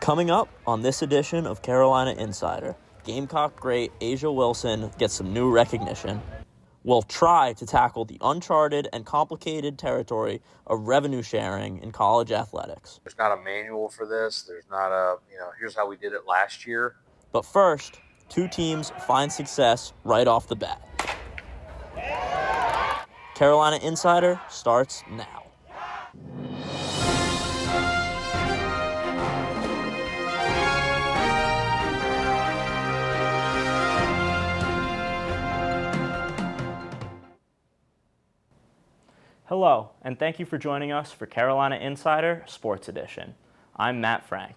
Coming up on this edition of Carolina Insider, Gamecock great A'ja Wilson gets some new recognition. We'll try to tackle the uncharted and complicated territory of revenue sharing in college athletics. There's not a manual for this. There's not here's how we did it last year. But first, two teams find success right off the bat. Carolina Insider starts now. Hello, and thank you for joining us for Carolina Insider Sports Edition. I'm Matt Frank.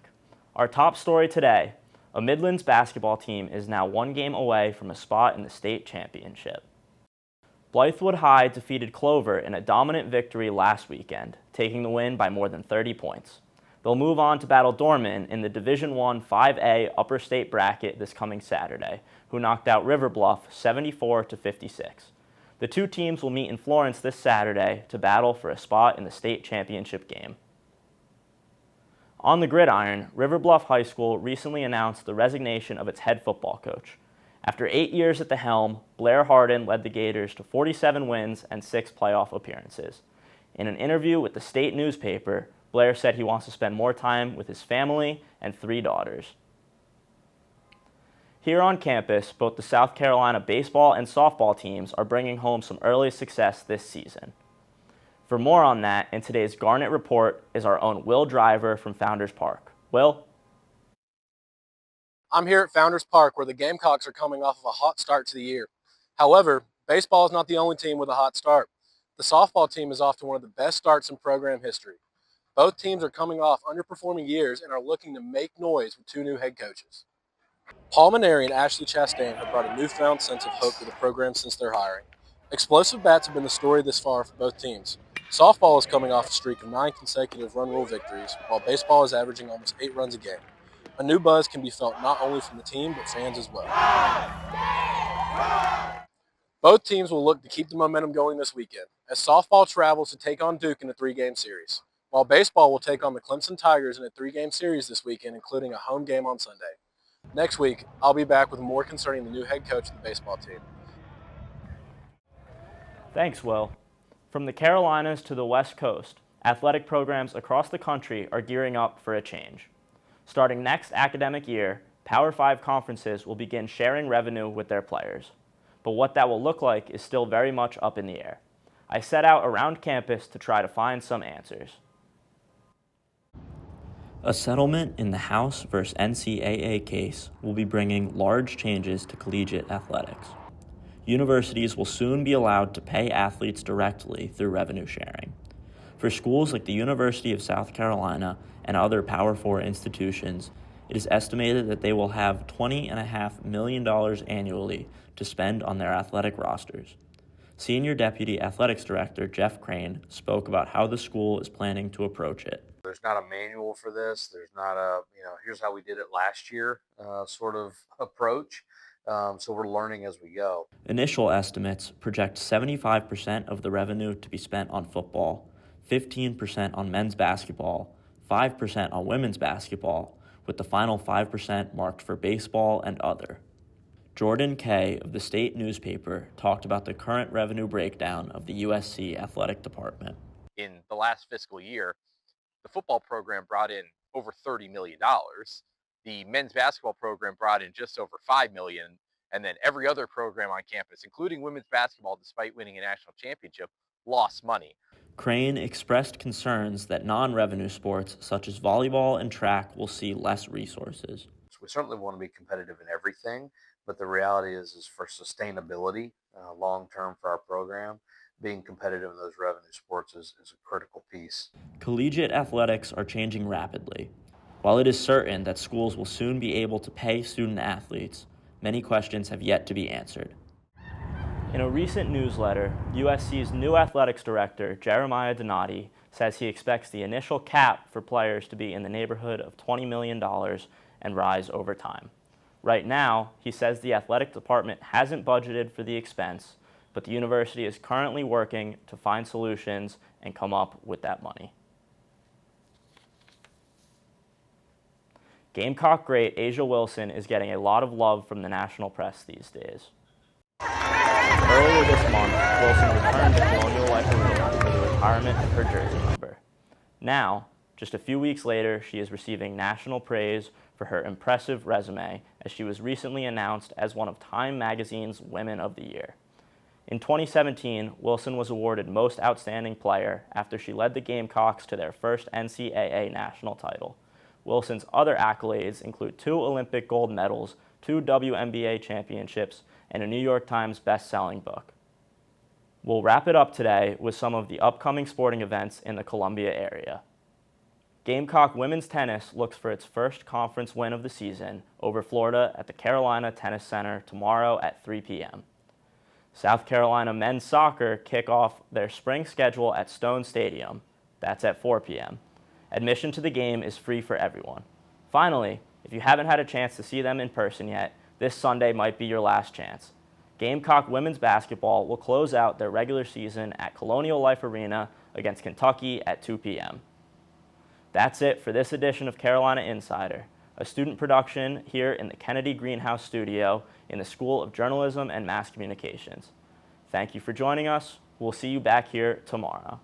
Our top story today, a Midlands basketball team is now one game away from a spot in the state championship. Blythewood High defeated Clover in a dominant victory last weekend, taking the win by more than 30 points. They'll move on to battle Dorman in the Division I 5A Upper State bracket this coming Saturday, who knocked out River Bluff 74-56. The two teams will meet in Florence this Saturday to battle for a spot in the state championship game. On the gridiron, River Bluff High School recently announced the resignation of its head football coach. After 8 years at the helm, Blair Harden led the Gators to 47 wins and 6 playoff appearances. In an interview with the state newspaper, Blair said he wants to spend more time with his family and 3 daughters. Here on campus, both the South Carolina baseball and softball teams are bringing home some early success this season. For more on that, in today's Garnet Report is our own Will Driver from Founders Park. Will? I'm here at Founders Park where the Gamecocks are coming off of a hot start to the year. However, baseball is not the only team with a hot start. The softball team is off to one of the best starts in program history. Both teams are coming off underperforming years and are looking to make noise with 2 new head coaches. Paul Maneri and Ashley Chastain have brought a newfound sense of hope to the program since their hiring. Explosive bats have been the story this far for both teams. Softball is coming off a streak of 9 consecutive run rule victories, while baseball is averaging almost 8 runs a game. A new buzz can be felt not only from the team, but fans as well. Both teams will look to keep the momentum going this weekend, as softball travels to take on Duke in a 3-game series, while baseball will take on the Clemson Tigers in a 3-game series this weekend, including a home game on Sunday. Next week, I'll be back with more concerning the new head coach of the baseball team. Thanks, Will. From the Carolinas to the West Coast, athletic programs across the country are gearing up for a change. Starting next academic year, Power 5 conferences will begin sharing revenue with their players. But what that will look like is still very much up in the air. I set out around campus to try to find some answers. A settlement in the House versus NCAA case will be bringing large changes to collegiate athletics. Universities will soon be allowed to pay athletes directly through revenue sharing. For schools like the University of South Carolina and other Power 4 institutions, it is estimated that they will have $20.5 million annually to spend on their athletic rosters. Senior Deputy Athletics Director Jeff Crane spoke about how the school is planning to approach it. There's not a manual for this. There's not a, here's how we did it last year sort of approach. So we're learning as we go. Initial estimates project 75% of the revenue to be spent on football, 15% on men's basketball, 5% on women's basketball, with the final 5% marked for baseball and other. Jordan Kay of the state newspaper talked about the current revenue breakdown of the USC athletic department. In the last fiscal year, the football program brought in over $30 million. The men's basketball program brought in just over $5 million. And then every other program on campus, including women's basketball, despite winning a national championship, lost money. Crane expressed concerns that non-revenue sports such as volleyball and track will see less resources. So we certainly want to be competitive in everything, but the reality is for sustainability, long-term for our program, being competitive in those revenue sports is a critical piece. Collegiate athletics are changing rapidly. While it is certain that schools will soon be able to pay student athletes, many questions have yet to be answered. In a recent newsletter, USC's new athletics director, Jeremiah Donati, says he expects the initial cap for players to be in the neighborhood of $20 million and rise over time. Right now, he says the athletic department hasn't budgeted for the expense, but the university is currently working to find solutions and come up with that money. Gamecock great Asia Wilson is getting a lot of love from the national press these days. Earlier this month, Wilson returned to Colonial Life Arena for the retirement of her jersey number. Now, just a few weeks later, she is receiving national praise for her impressive resume as she was recently announced as one of Time Magazine's Women of the Year. In 2017, Wilson was awarded Most Outstanding Player after she led the Gamecocks to their first NCAA national title. Wilson's other accolades include 2 Olympic gold medals, 2 WNBA championships, and a New York Times best-selling book. We'll wrap it up today with some of the upcoming sporting events in the Columbia area. Gamecock women's tennis looks for its first conference win of the season over Florida at the Carolina Tennis Center tomorrow at 3 p.m. South Carolina men's soccer kick off their spring schedule at Stone Stadium. That's at 4 p.m. Admission to the game is free for everyone. Finally, if you haven't had a chance to see them in person yet, this Sunday might be your last chance. Gamecock women's basketball will close out their regular season at Colonial Life Arena against Kentucky at 2 p.m. That's it for this edition of Carolina Insider, a student production here in the Kennedy Greenhouse studio in the School of Journalism and Mass Communications. Thank you for joining us. We'll see you back here tomorrow.